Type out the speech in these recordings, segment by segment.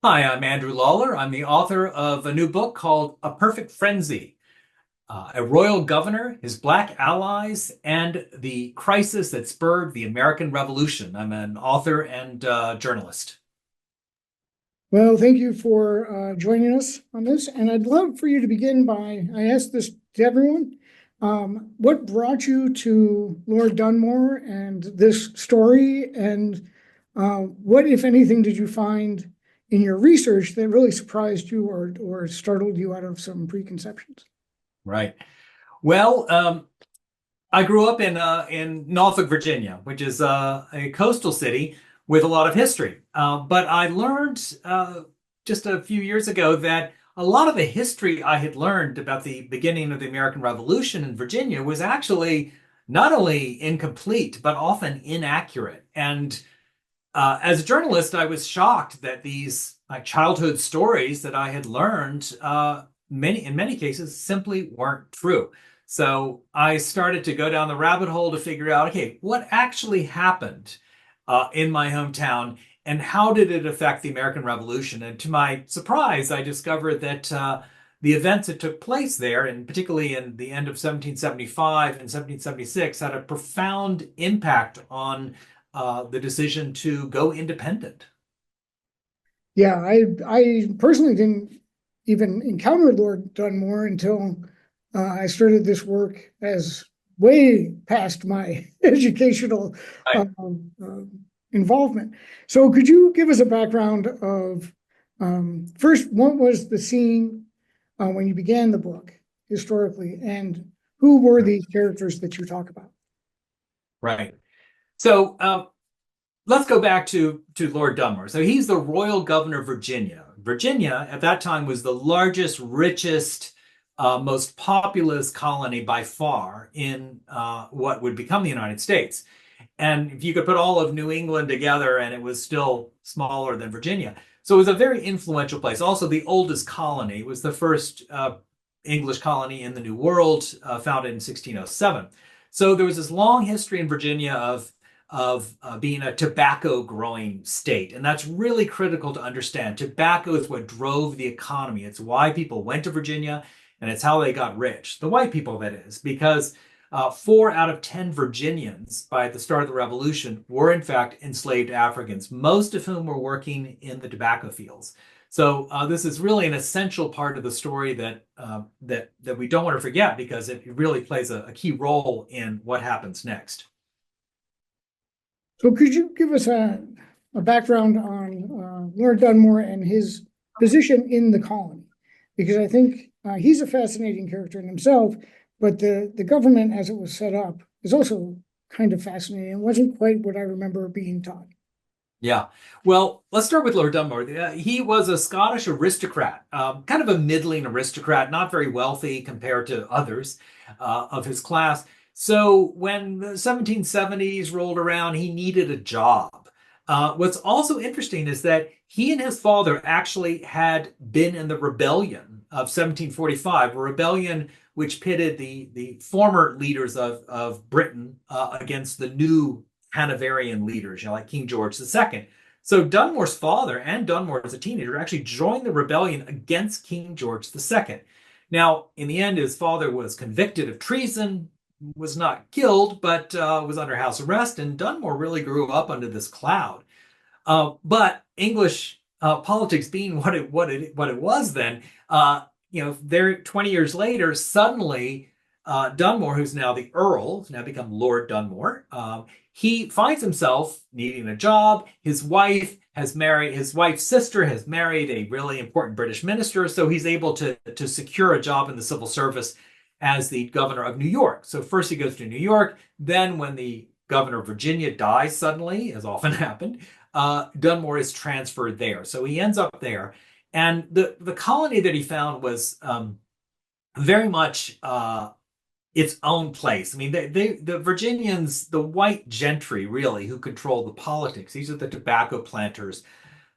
Hi, I'm Andrew Lawler. I'm the author of a new book called A Perfect Frenzy, A Royal Governor, His Black Allies, and the Crisis that Spurred the American Revolution. I'm an author and journalist. Well, thank you for joining us on this. And I'd love for you to begin by, I asked this to everyone, what brought you to Lord Dunmore and this story? And what, if anything, did you find in your research that really surprised you or startled you out of some preconceptions? Right. Well, I grew up in Norfolk, Virginia, which is a coastal city with a lot of history. But I learned just a few years ago that a lot of the history I had learned about the beginning of the American Revolution in Virginia was actually not only incomplete, but often inaccurate. And as a journalist, I was shocked that these childhood stories that I had learned, in many cases, simply weren't true. So I started to go down the rabbit hole to figure out, okay, what actually happened in my hometown, and how did it affect the American Revolution? And to my surprise, I discovered that the events that took place there, and particularly in the end of 1775 and 1776, had a profound impact on the decision to go independent. Yeah, I personally didn't even encounter Lord Dunmore until I started this work as way past my educational Right. involvement. So could you give us a background of first, what was the scene when you began the book historically, and who were these characters that you talk about? Right. So let's go back to Lord Dunmore. So he's the royal governor of Virginia. Virginia at that time was the largest, richest, most populous colony by far in what would become the United States. And if you could put all of New England together, and it was still smaller than Virginia. So it was a very influential place. Also, the oldest colony. It was the first English colony in the New World, founded in 1607. So there was this long history in Virginia of being a tobacco growing state. And that's really critical to understand. Tobacco is what drove the economy. It's why people went to Virginia, and it's how they got rich. The white people, that is, because 4 out of 10 Virginians by the start of the Revolution were, in fact, enslaved Africans, most of whom were working in the tobacco fields. So this is really an essential part of the story that we don't want to forget, because it really plays a key role in what happens next. So could you give us a background on Lord Dunmore and his position in the colony? Because I think he's a fascinating character in himself, but the government as it was set up is also kind of fascinating. It wasn't quite what I remember being taught. Yeah. Well, let's start with Lord Dunmore. He was a Scottish aristocrat, kind of a middling aristocrat, not very wealthy compared to others of his class. So when the 1770s rolled around, he needed a job. What's also interesting is that he and his father actually had been in the rebellion of 1745, a rebellion which pitted the former leaders of Britain against the new Hanoverian leaders, like King George II. So Dunmore's father and Dunmore as a teenager actually joined the rebellion against King George II. Now, in the end, his father was convicted of treason, was not killed, but was under house arrest, and Dunmore really grew up under this cloud. But English politics being what it was then, there 20 years later, suddenly Dunmore, who's now the Earl, has now become Lord Dunmore. He finds himself needing a job. His wife's sister has married a really important British minister, so he's able to secure a job in the civil service as the governor of New York. So first he goes to New York. Then when the governor of Virginia dies suddenly, as often happened, Dunmore is transferred there. So he ends up there. And the colony that he found was very much its own place. I mean, the Virginians, the white gentry, really, who control the politics. These are the tobacco planters,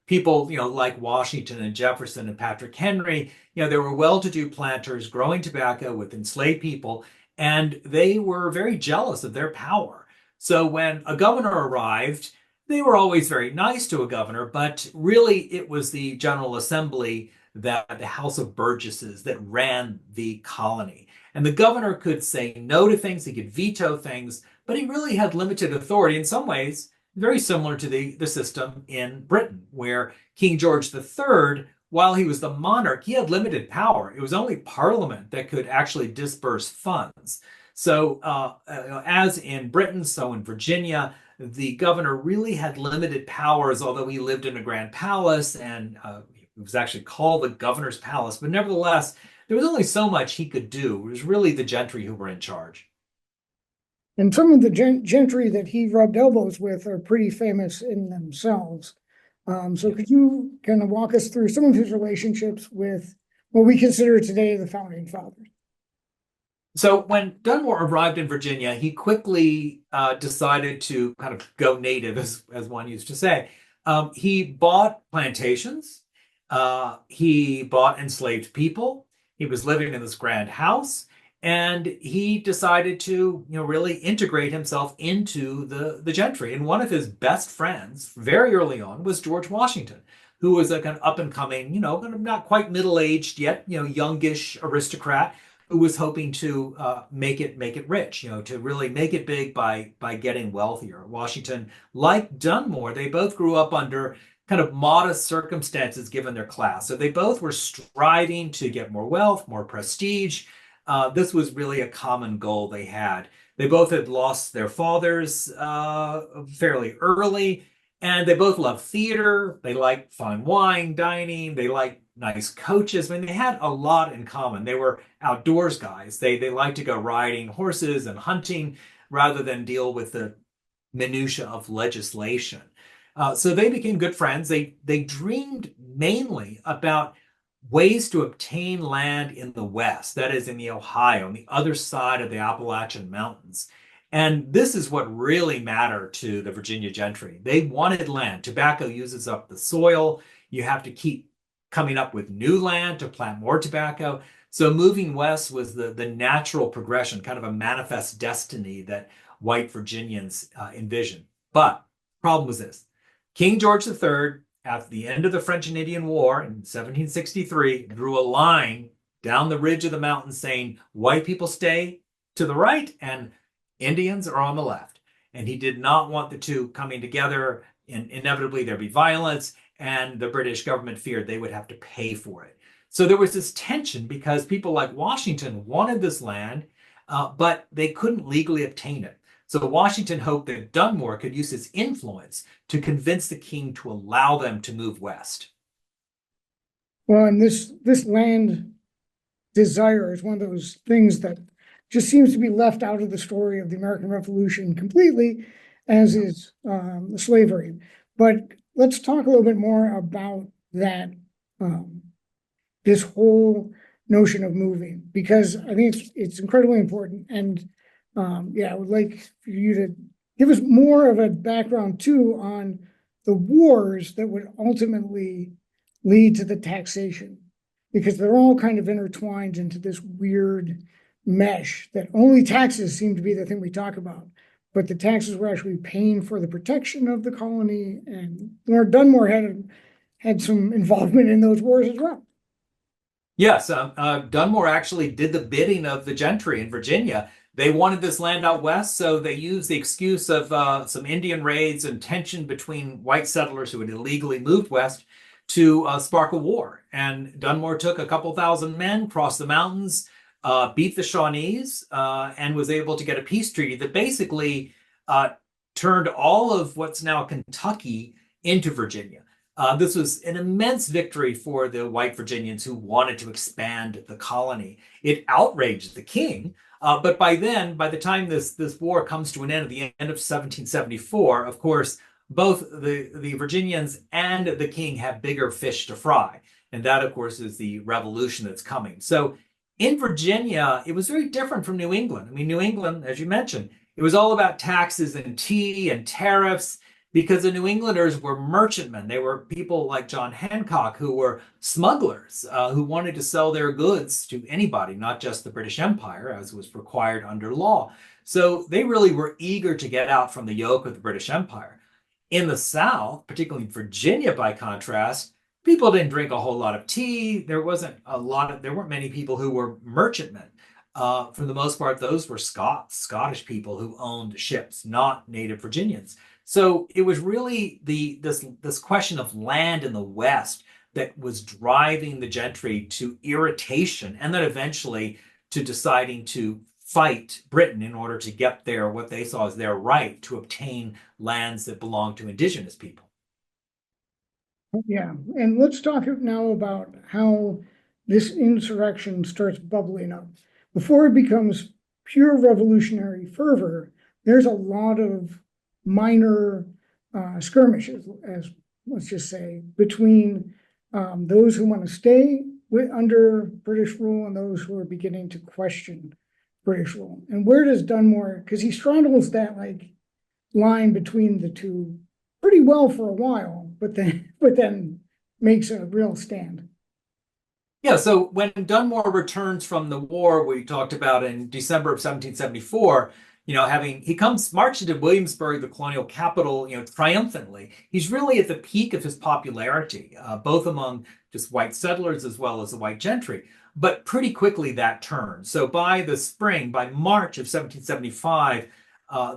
people, like Washington and Jefferson and Patrick Henry. They were well-to-do planters growing tobacco with enslaved people, and they were very jealous of their power. So when a governor arrived, They were always very nice to a governor, but really it was the General Assembly, that the House of Burgesses, that ran the colony. And the governor could say no to things, he could veto things, but he really had limited authority in some ways, very similar to the system in Britain, where King George III, while he was the monarch, he had limited power. It was only Parliament that could actually disburse funds. So, as in Britain, so in Virginia, the governor really had limited powers, although he lived in a grand palace and it was actually called the governor's palace. But nevertheless, there was only so much he could do. It was really the gentry who were in charge. And some of the gentry that he rubbed elbows with are pretty famous in themselves. So Yeah. could you kind of walk us through some of his relationships with what we consider today the founding fathers? So when Dunmore arrived in Virginia, he quickly decided to kind of go native, as one used to say. He bought plantations. He bought enslaved people. He was living in this grand house, and he decided to, really integrate himself into the gentry. And one of his best friends, very early on, was George Washington, who was a kind of up and coming, kind of not quite middle aged yet, youngish aristocrat who was hoping to make it rich, to really make it big by getting wealthier. Washington, like Dunmore, they both grew up under kind of modest circumstances given their class. So they both were striving to get more wealth, more prestige. This was really a common goal they had. They both had lost their fathers fairly early, and they both loved theater. They liked fine wine, dining. They liked nice coaches. I mean, they had a lot in common. They were outdoors guys. They liked to go riding horses and hunting rather than deal with the minutia of legislation. So they became good friends. They dreamed mainly about ways to obtain land in the West, that is in the Ohio, on the other side of the Appalachian Mountains. And this is what really mattered to the Virginia gentry. They wanted land. Tobacco uses up the soil. You have to keep coming up with new land to plant more tobacco. So moving west was the natural progression, kind of a manifest destiny that white Virginians envisioned. But the problem was this. King George III, at the end of the French and Indian War in 1763, drew a line down the ridge of the mountain saying, white people stay to the right and Indians are on the left. And he did not want the two coming together. And inevitably, there'd be violence, and the British government feared they would have to pay for it. So there was this tension because people like Washington wanted this land, but they couldn't legally obtain it. So Washington hoped that Dunmore could use his influence to convince the king to allow them to move west. Well, and this land desire is one of those things that just seems to be left out of the story of the American Revolution completely, as is slavery. But let's talk a little bit more about that, this whole notion of moving, because I think it's incredibly important. And I would like for you to give us more of a background too on the wars that would ultimately lead to the taxation, because they're all kind of intertwined into this weird mesh that only taxes seem to be the thing we talk about. But the taxes were actually paying for the protection of the colony, and Lord Dunmore had some involvement in those wars as well. Yes, Dunmore actually did the bidding of the gentry in Virginia. They wanted this land out west, so they used the excuse of some Indian raids and tension between white settlers who had illegally moved west to spark a war. And Dunmore took a couple thousand men, crossed the mountains, beat the Shawnees, and was able to get a peace treaty that basically turned all of what's now Kentucky into Virginia. This was an immense victory for the white Virginians who wanted to expand the colony. It outraged the king, but by the time this war comes to an end at the end of 1774, of course, both the Virginians and the king have bigger fish to fry. And that, of course, is the revolution that's coming. So in Virginia, it was very different from New England. I mean, New England, as you mentioned, it was all about taxes and tea and tariffs because the New Englanders were merchantmen. They were people like John Hancock who were smugglers who wanted to sell their goods to anybody, not just the British Empire, as was required under law. So they really were eager to get out from the yoke of the British Empire. In the South, particularly in Virginia, by contrast, people didn't drink a whole lot of tea. There weren't many people who were merchantmen. For the most part, those were Scottish people who owned ships, not native Virginians. So it was really this question of land in the West that was driving the gentry to irritation, and then eventually to deciding to fight Britain in order to get what they saw as their right to obtain lands that belonged to indigenous people. Yeah, and let's talk now about how this insurrection starts bubbling up. Before it becomes pure revolutionary fervor, there's a lot of minor skirmishes, as let's just say, between those who want to stay under British rule and those who are beginning to question British rule. And where does Dunmore, because he straddles that like line between the two pretty well for a while, but then makes a real stand. Yeah, so when Dunmore returns from the war we talked about in December of 1774, he comes marching to Williamsburg, the colonial capital, triumphantly. He's really at the peak of his popularity, both among just white settlers as well as the white gentry. But pretty quickly that turns. So by March of 1775,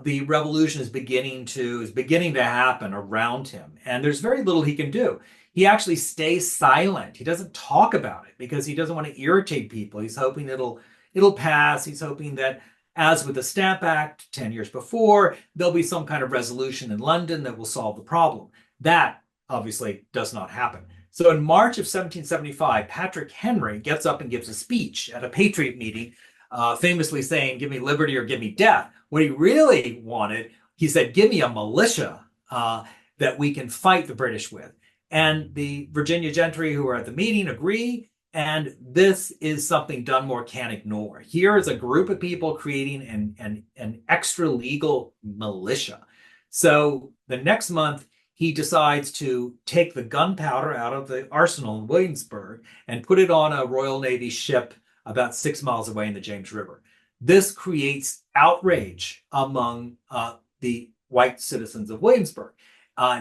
the revolution is beginning to happen around him, and there's very little he can do. He actually stays silent. He doesn't talk about it because he doesn't want to irritate people. He's hoping it'll pass. He's hoping that, as with the Stamp Act 10 years before, there'll be some kind of resolution in London that will solve the problem. That obviously does not happen. So in March of 1775, Patrick Henry gets up and gives a speech at a Patriot meeting, famously saying, "Give me liberty or give me death." What he really wanted, he said, "Give me a militia that we can fight the British with." And the Virginia gentry who are at the meeting agree. And this is something Dunmore can't ignore. Here is a group of people creating an extra legal militia. So the next month, he decides to take the gunpowder out of the arsenal in Williamsburg and put it on a Royal Navy ship about 6 miles away in the James River. This creates outrage among the white citizens of Williamsburg.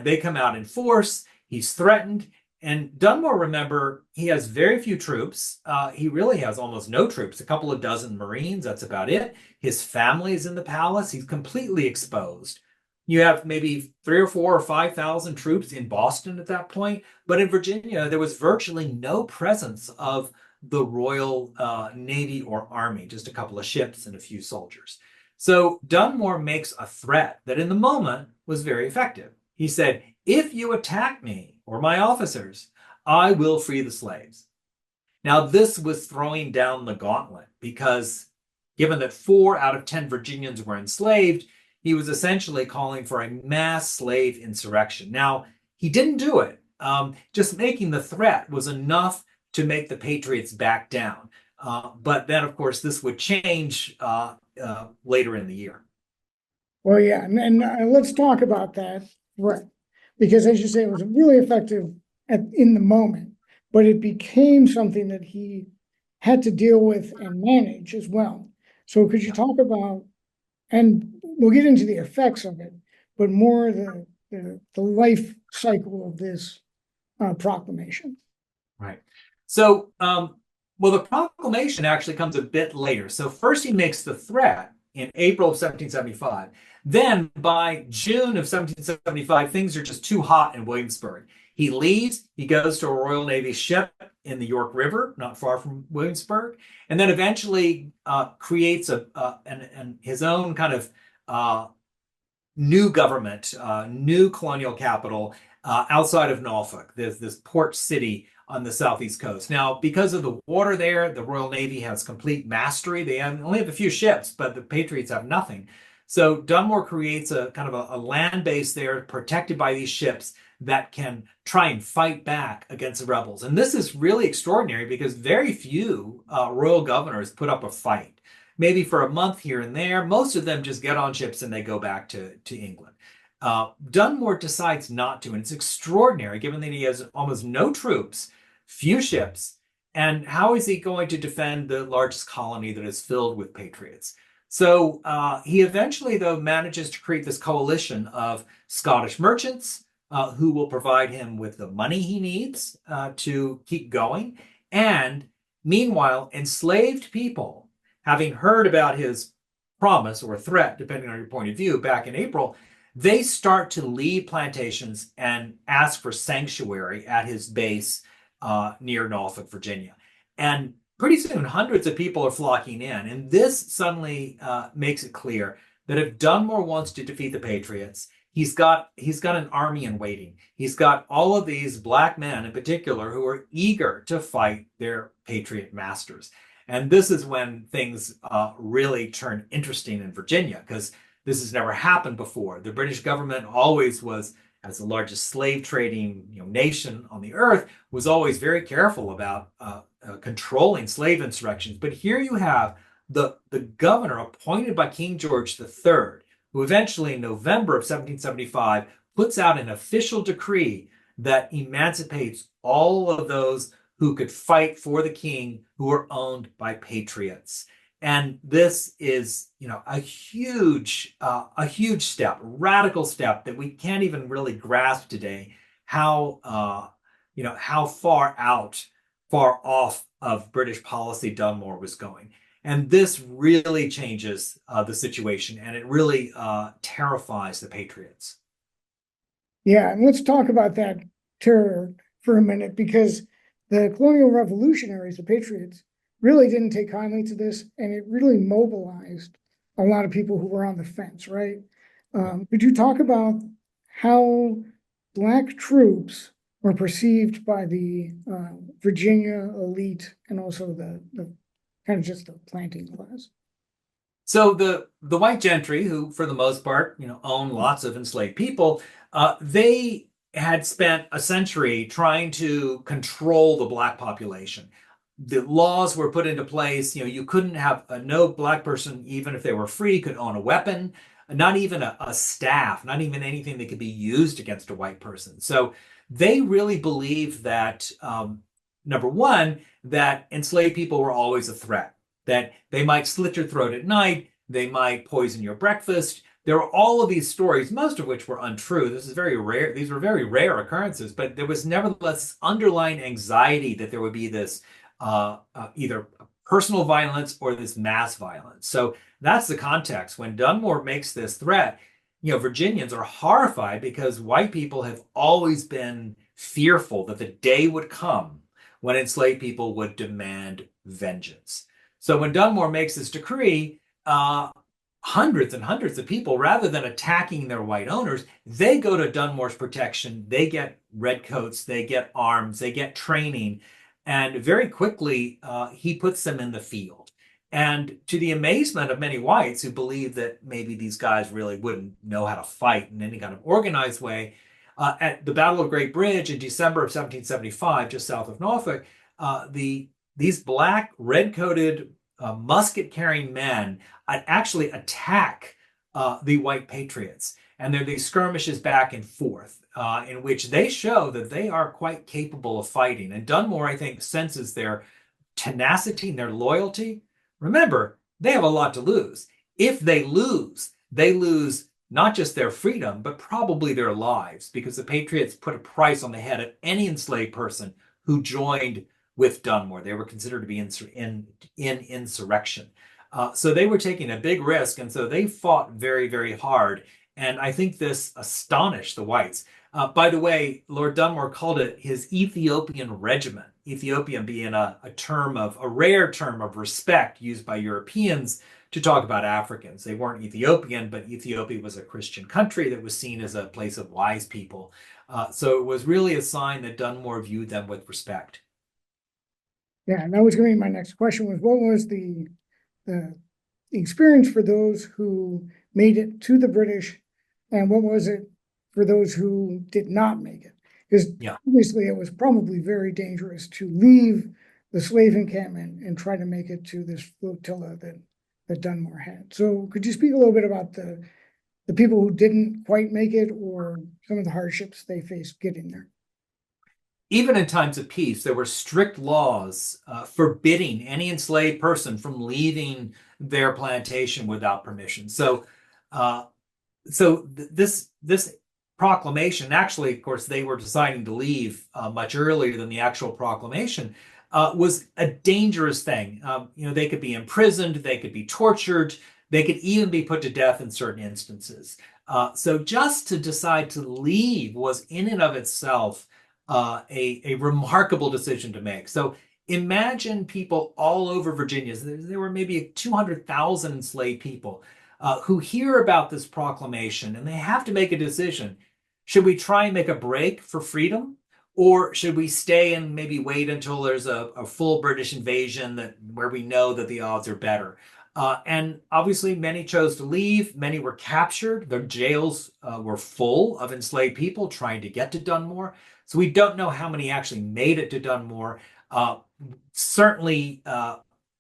They come out in force. He's threatened. And Dunmore, remember, he has very few troops. He really has almost no troops, a couple of dozen Marines. That's about it. His family is in the palace. He's completely exposed. You have maybe 3 or 4 or 5,000 troops in Boston at that point. But in Virginia, there was virtually no presence of the Royal Navy or Army, just a couple of ships and a few soldiers. So Dunmore makes a threat that in the moment was very effective. He said, "If you attack me or my officers, I will free the slaves." Now, this was throwing down the gauntlet because given that 4 out of 10 Virginians were enslaved, he was essentially calling for a mass slave insurrection. Now, he didn't do it. Just making the threat was enough to make the Patriots back down. But then, of course, this would change later in the year. Well, yeah, and let's talk about that, right? Because as you say, it was really effective in the moment, but it became something that he had to deal with and manage as well. So could you talk about, and we'll get into the effects of it, but more the life cycle of this proclamation. Right. So, well, the proclamation actually comes a bit later. So first he makes the threat in April of 1775. Then by June of 1775, things are just too hot in Williamsburg. He leaves, he goes to a Royal Navy ship in the York River, not far from Williamsburg, and then eventually creates his own kind of new government, new colonial capital outside of Norfolk. There's this port city on the southeast coast. Now, because of the water there, the Royal Navy has complete mastery. They only have a few ships, but the Patriots have nothing. So Dunmore creates a kind of a land base there protected by these ships that can try and fight back against the rebels. And this is really extraordinary because very few royal governors put up a fight. Maybe for a month here and there. Most of them just get on ships and they go back to England. Dunmore decides not to, and it's extraordinary given that he has almost no troops, few ships, and how is he going to defend the largest colony that is filled with patriots? So he eventually, though, manages to create this coalition of Scottish merchants who will provide him with the money he needs to keep going. And meanwhile, enslaved people, having heard about his promise or threat, depending on your point of view, back in April, they start to leave plantations and ask for sanctuary at his base near Norfolk, Virginia. And pretty soon, hundreds of people are flocking in. And this suddenly makes it clear that if Dunmore wants to defeat the Patriots, he's got an army in waiting. He's got all of these black men in particular who are eager to fight their Patriot masters. And this is when things really turn interesting in Virginia, because this has never happened before. The British government always was, as the largest slave trading nation on the earth, was always very careful about controlling slave insurrections. But here you have the governor appointed by King George III, who eventually in November of 1775 puts out an official decree that emancipates all of those who could fight for the king who were owned by patriots. And this is, a huge step, radical step that we can't even really grasp today. How far off of British policy Dunmore was going. And this really changes the situation, and it really terrifies the Patriots. Yeah, and let's talk about that terror for a minute, because the colonial revolutionaries, the Patriots, really didn't take kindly to this, and it really mobilized a lot of people who were on the fence, right? Could you talk about how Black troops were perceived by the Virginia elite and also the kind of just the planting class? So the white gentry, who for the most part, own lots of enslaved people, they had spent a century trying to control the black population. The laws were put into place. You couldn't have no black person, even if they were free, could own a weapon, not even a staff, not even anything that could be used against a white person. So they really believed that, number one, that enslaved people were always a threat, that they might slit your throat at night, they might poison your breakfast. There were all of these stories, most of which were untrue. This is very rare. These were very rare occurrences, but there was nevertheless underlying anxiety that there would be this either personal violence or this mass violence. So that's the context. When Dunmore makes this threat, Virginians are horrified because white people have always been fearful that the day would come when enslaved people would demand vengeance. So when Dunmore makes this decree, hundreds and hundreds of people, rather than attacking their white owners, they go to Dunmore's protection. They get redcoats, they get arms, they get training, and very quickly he puts them in the field. And to the amazement of many whites who believe that maybe these guys really wouldn't know how to fight in any kind of organized way, at the Battle of Great Bridge in December of 1775, just south of Norfolk, these black red-coated musket-carrying men actually attack the white patriots. And there are these skirmishes back and forth in which they show that they are quite capable of fighting. And Dunmore, I think, senses their tenacity and their loyalty. Remember, they have a lot to lose. If they lose not just their freedom, but probably their lives, because the Patriots put a price on the head of any enslaved person who joined with Dunmore. They were considered to be in insurrection. So they were taking a big risk, and so they fought very, very hard. And I think this astonished the whites. By the way, Lord Dunmore called it his Ethiopian regiment, Ethiopian being a rare term of respect used by Europeans to talk about Africans. They weren't Ethiopian, but Ethiopia was a Christian country that was seen as a place of wise people. So it was really a sign that Dunmore viewed them with respect. Yeah, and that was going to be my next question, was what was the experience for those who made it to the British, and what was it for those who did not make it? Because Yeah. obviously it was probably very dangerous to leave the slave encampment and try to make it to this flotilla that Dunmore had. So could you speak a little bit about the people who didn't quite make it, or some of the hardships they faced getting there? even in times of peace, there were strict laws forbidding any enslaved person from leaving their plantation without permission. Uh, this proclamation, actually, of course, they were deciding to leave much earlier than the actual proclamation, was a dangerous thing. They could be imprisoned, they could be tortured, they could even be put to death in certain instances. So just to decide to leave was in and of itself a remarkable decision to make. So imagine people all over Virginia. There were maybe 200,000 enslaved people who hear about this proclamation, and they have to make a decision. Should we try and make a break for freedom? Or should we stay and maybe wait until there's a full British invasion where we know that the odds are better? And obviously, many chose to leave. Many were captured. Their jails were full of enslaved people trying to get to Dunmore. So we don't know how many actually made it to Dunmore. Uh, certainly,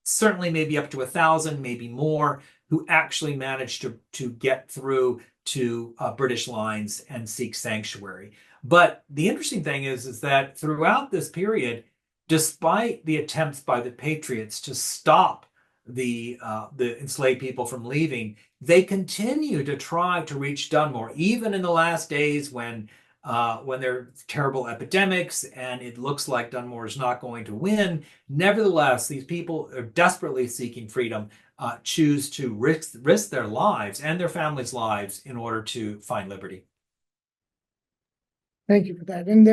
certainly, maybe up to 1,000, maybe more, who actually managed to get through to British lines and seek sanctuary. But the interesting thing is that throughout this period, despite the attempts by the Patriots to stop the enslaved people from leaving, they continue to try to reach Dunmore, even in the last days when there are terrible epidemics and it looks like Dunmore is not going to win. Nevertheless, these people are desperately seeking freedom, choose to risk their lives and their families' lives in order to find liberty. Thank you for that. And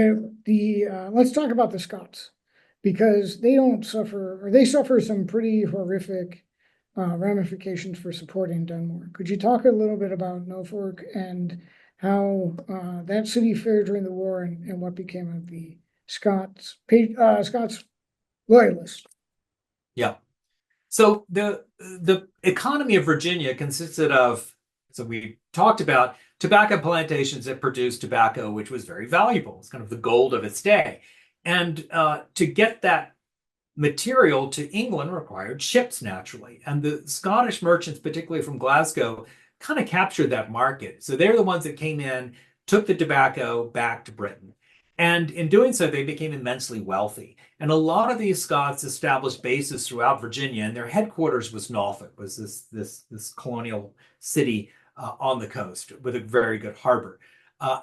let's talk about the Scots, because they don't suffer, or they suffer some pretty horrific ramifications for supporting Dunmore. Could you talk a little bit about Norfolk and how that city fared during the war, and what became of the Scots loyalists? Yeah. So the economy of Virginia consisted of, so we talked about tobacco plantations that produced tobacco, which was very valuable. It's kind of the gold of its day. And to get that material to England required ships, naturally. And the Scottish merchants, particularly from Glasgow, kind of captured that market. So they're the ones that came in, took the tobacco back to Britain. And in doing so, they became immensely wealthy. And a lot of these Scots established bases throughout Virginia, and their headquarters was Norfolk, was this colonial city on the coast with a very good harbor.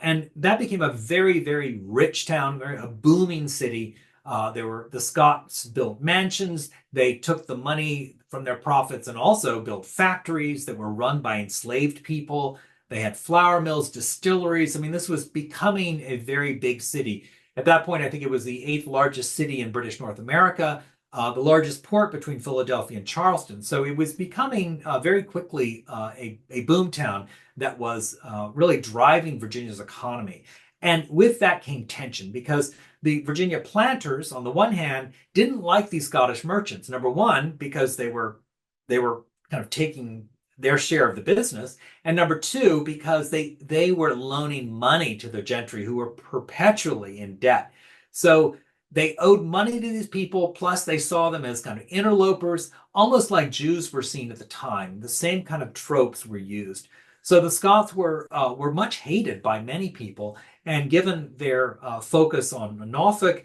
And that became a very, very rich town, a booming city. The Scots built mansions. They took the money from their profits and also built factories that were run by enslaved people. They had flour mills, distilleries. I mean, this was becoming a very big city. At that point, I think it was the eighth largest city in British North America, the largest port between Philadelphia and Charleston. So it was becoming very quickly a boom town that was really driving Virginia's economy. And with that came tension, because the Virginia planters, on the one hand, didn't like these Scottish merchants. Number one, because they were kind of taking their share of the business, and number two, because they were loaning money to the gentry who were perpetually in debt. So they owed money to these people, plus they saw them as kind of interlopers, almost like Jews were seen at the time. The same kind of tropes were used. So the Scots were much hated by many people, and given their focus on Norfolk,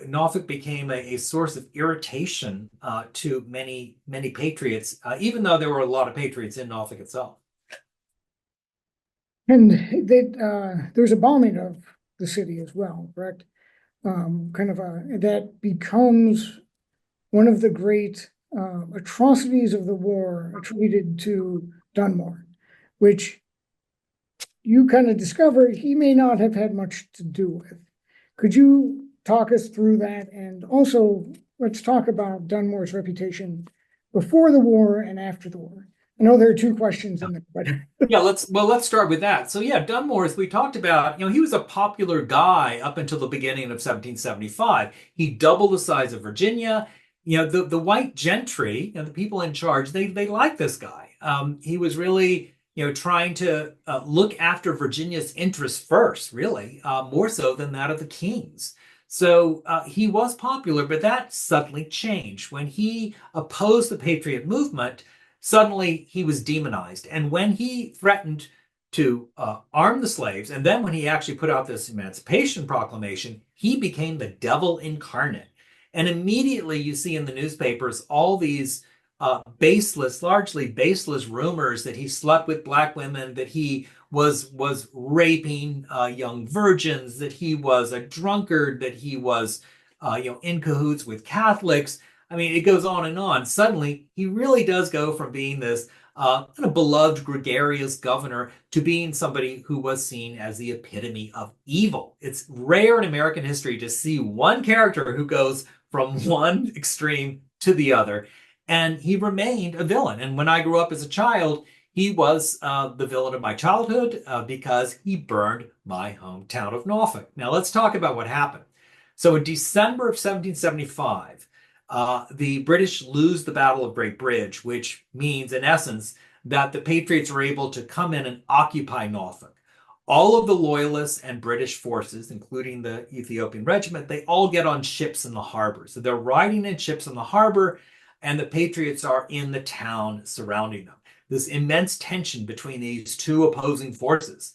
Norfolk became a source of irritation to many patriots, even though there were a lot of patriots in Norfolk itself. And there's a bombing of the city as well, correct? That becomes one of the great atrocities of the war attributed to Dunmore, which you kind of discover he may not have had much to do with. Could you talk us through that? And also, let's talk about Dunmore's reputation before the war and after the war. I know there are two questions in there, but yeah, let's start with that. So yeah, Dunmore, as we talked about, he was a popular guy up until the beginning of 1775. He doubled the size of Virginia. The white gentry, the people in charge, they liked this guy. He was really trying to look after Virginia's interests first, really, more so than that of the king's. So he was popular, but that suddenly changed. When he opposed the Patriot movement, suddenly he was demonized. And when he threatened arm the slaves. And then when he actually put out this Emancipation Proclamation, he became the devil incarnate. And immediately you see in the newspapers all these largely baseless rumors that he slept with black women, that he was raping young virgins, that he was a drunkard, that he was in cahoots with Catholics. I mean, it goes on and on. Suddenly, he really does go from being this kind of beloved, gregarious governor to being somebody who was seen as the epitome of evil. It's rare in American history to see one character who goes from one extreme to the other. And he remained a villain. And when I grew up as a child, he was the villain of my childhood because he burned my hometown of Norfolk. Now, let's talk about what happened. So in December of 1775, the British lose the Battle of Great Bridge, which means, in essence, that the Patriots were able to come in and occupy Norfolk. All of the Loyalists and British forces, including the Ethiopian regiment, they all get on ships in the harbor. So they're riding in ships in the harbor, and the Patriots are in the town surrounding them. This immense tension between these two opposing forces.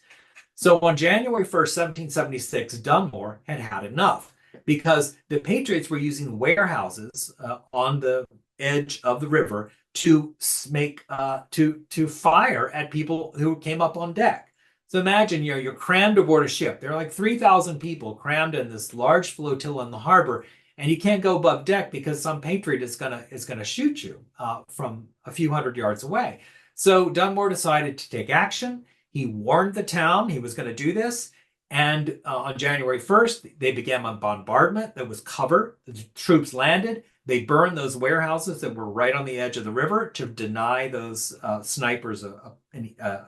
So on January 1st, 1776, Dunmore had had enough because the Patriots were using warehouses on the edge of the river to to fire at people who came up on deck. So imagine you're crammed aboard a ship. There are like 3,000 people crammed in this large flotilla in the harbor, and you can't go above deck because some patriot is gonna shoot you from a few hundred yards away. So Dunmore decided to take action. He warned the town he was going to do this, and on January 1st, they began a bombardment that was cover. The troops landed. They burned those warehouses that were right on the edge of the river to deny those snipers a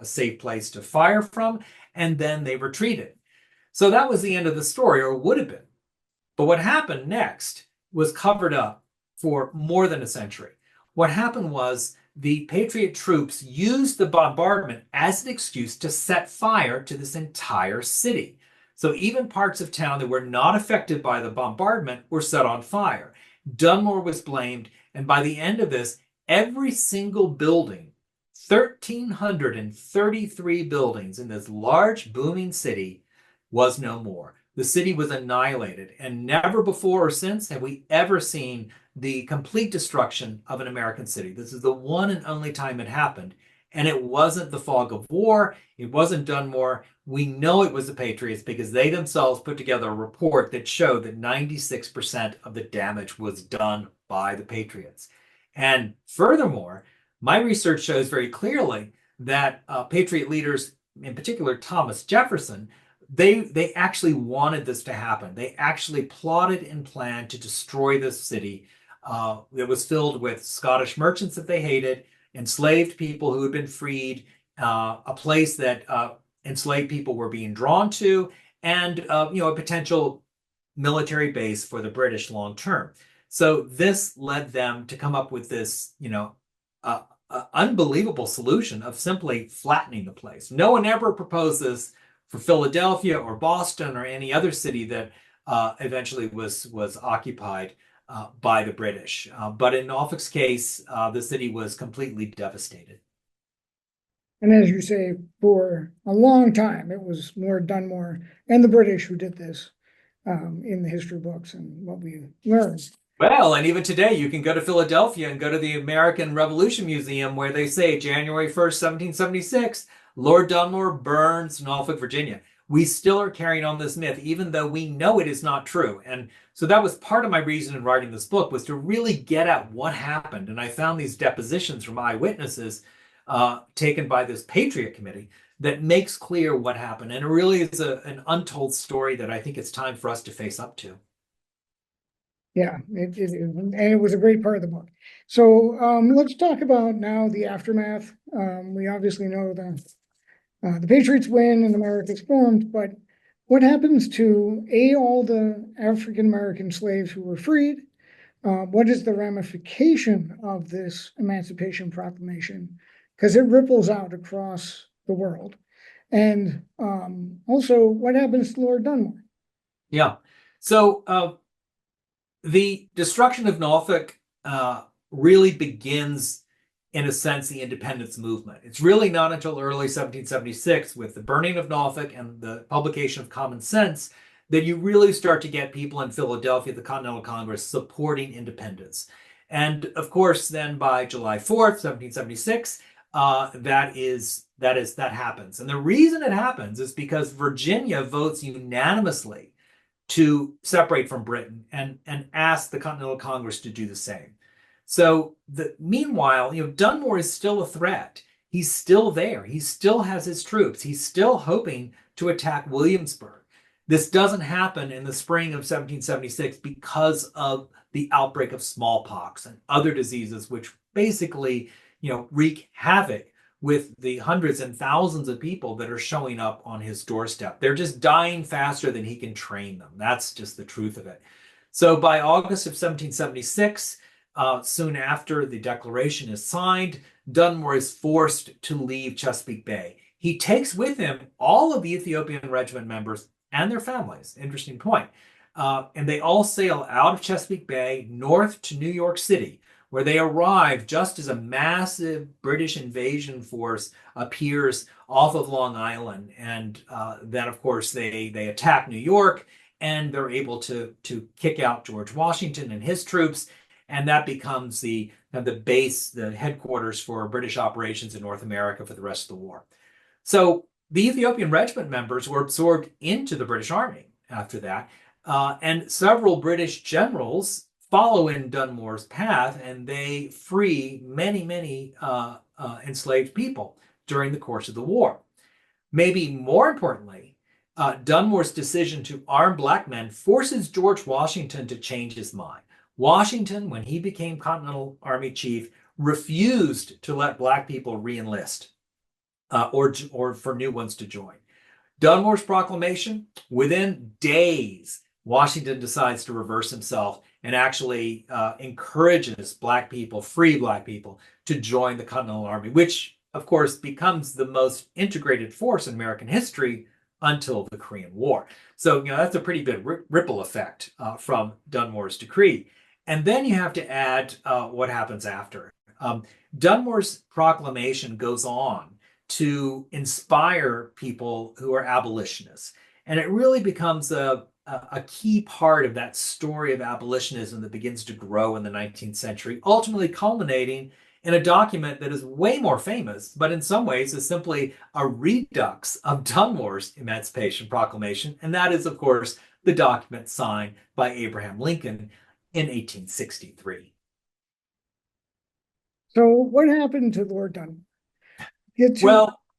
safe place to fire from, and then they retreated. So that was the end of the story, or would have been. But what happened next was covered up for more than a century. What happened was the Patriot troops used the bombardment as an excuse to set fire to this entire city. So even parts of town that were not affected by the bombardment were set on fire. Dunmore was blamed, and by the end of this, every single building, 1,333 buildings in this large, booming city, was no more. The city was annihilated, and never before or since have we ever seen the complete destruction of an American city. This is the one and only time it happened. And it wasn't the fog of war. It wasn't Dunmore. We know it was the Patriots because they themselves put together a report that showed that 96% of the damage was done by the Patriots. And furthermore, my research shows very clearly that Patriot leaders, in particular Thomas Jefferson, they actually wanted this to happen. They actually plotted and planned to destroy this city that was filled with Scottish merchants that they hated, enslaved people who had been freed, a place that enslaved people were being drawn to, and a potential military base for the British long term. So this led them to come up with this, unbelievable solution of simply flattening the place. No one ever proposed this for Philadelphia or Boston or any other city that eventually was occupied by the British. But in Norfolk's case, the city was completely devastated. And as you say, for a long time, it was Lord Dunmore and the British who did this in the history books and what we learned. Well, and even today, you can go to Philadelphia and go to the American Revolution Museum where they say January 1st, 1776, Lord Dunmore burns Norfolk, Virginia. We still are carrying on this myth, even though we know it is not true. And so that was part of my reason in writing this book, was to really get at what happened. And I found these depositions from eyewitnesses taken by this Patriot Committee that makes clear what happened. And it really is an untold story that I think it's time for us to face up to. Yeah, and it was a great part of the book. So let's talk about now the aftermath. We obviously know the Patriots win and America's formed, but what happens to all the African-American slaves who were freed? What is the ramification of this Emancipation Proclamation? Because it ripples out across the world. And also, what happens to Lord Dunmore? Yeah. So the destruction of Norfolk really begins in a sense, the independence movement. It's really not until early 1776, with the burning of Norfolk and the publication of Common Sense, that you really start to get people in Philadelphia, the Continental Congress, supporting independence. And of course, then by July 4th, 1776, that happens. And the reason it happens is because Virginia votes unanimously to separate from Britain and ask the Continental Congress to do the same. So meanwhile, Dunmore is still a threat. He's still there. He still has his troops. He's still hoping to attack Williamsburg. This doesn't happen in the spring of 1776 because of the outbreak of smallpox and other diseases, which basically, wreak havoc with the hundreds and thousands of people that are showing up on his doorstep. They're just dying faster than he can train them. That's just the truth of it. So by August of 1776, soon after the declaration is signed, Dunmore is forced to leave Chesapeake Bay. He takes with him all of the Ethiopian regiment members and their families. Interesting point. And they all sail out of Chesapeake Bay north to New York City, where they arrive just as a massive British invasion force appears off of Long Island. And then, of course, they attack New York, and they're able to kick out George Washington and his troops. And that becomes the base, the headquarters for British operations in North America for the rest of the war. So the Ethiopian regiment members were absorbed into the British Army after that. And several British generals follow in Dunmore's path, and they free many, many enslaved people during the course of the war. Maybe more importantly, Dunmore's decision to arm black men forces George Washington to change his mind. Washington, when he became Continental Army chief, refused to let black people re-enlist or for new ones to join. Dunmore's proclamation, within days, Washington decides to reverse himself and actually encourages free black people, to join the Continental Army, which, of course, becomes the most integrated force in American history until the Korean War. So, that's a pretty big ripple effect from Dunmore's decree. And then you have to add what happens after. Dunmore's proclamation goes on to inspire people who are abolitionists. And it really becomes a key part of that story of abolitionism that begins to grow in the 19th century, ultimately culminating in a document that is way more famous, but in some ways is simply a redux of Dunmore's Emancipation Proclamation. And that is, of course, the document signed by Abraham Lincoln in 1863. So what happened to Lord Dunmore?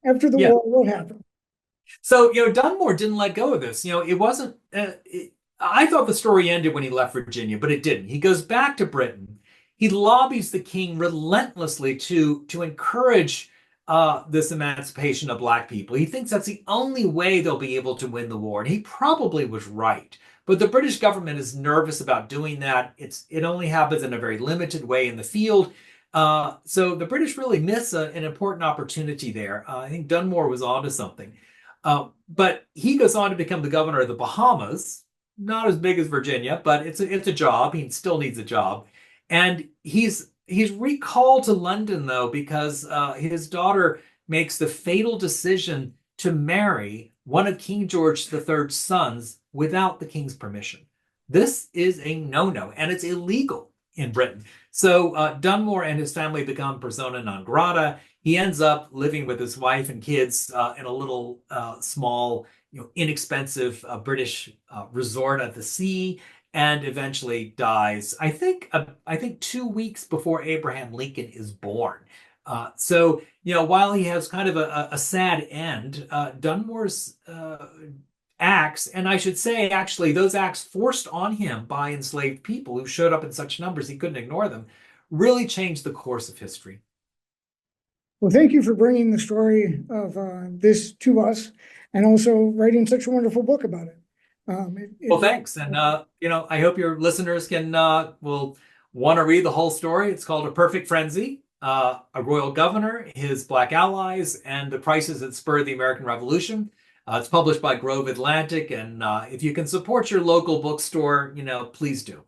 After the yeah. war, what happened? So, Dunmore didn't let go of this. It wasn't, I thought the story ended when he left Virginia, but it didn't. He goes back to Britain. He lobbies the king relentlessly to encourage this emancipation of black people. He thinks that's the only way they'll be able to win the war. And he probably was right. But the British government is nervous about doing that. It only happens in a very limited way in the field. So the British really miss an important opportunity there. I think Dunmore was onto something. But he goes on to become the governor of the Bahamas, not as big as Virginia, but it's a job. He still needs a job. And he's recalled to London, though, because his daughter makes the fatal decision to marry one of King George III's sons without the king's permission. This is a no-no, and it's illegal in Britain. So Dunmore and his family become persona non grata. He ends up living with his wife and kids in a little small, inexpensive British resort at the sea, and eventually dies. I think 2 weeks before Abraham Lincoln is born. So while he has kind of a sad end, Dunmore's acts, and I should say, actually, those acts forced on him by enslaved people who showed up in such numbers he couldn't ignore them, really changed the course of history. Well, thank you for bringing the story of this to us, and also writing such a wonderful book about it. Well, thanks, and I hope your listeners will want to read the whole story. It's called A Perfect Frenzy: A Royal Governor, His Black Allies, and the Crisis that Spurred the American Revolution. It's published by Grove Atlantic, and if you can support your local bookstore, please do.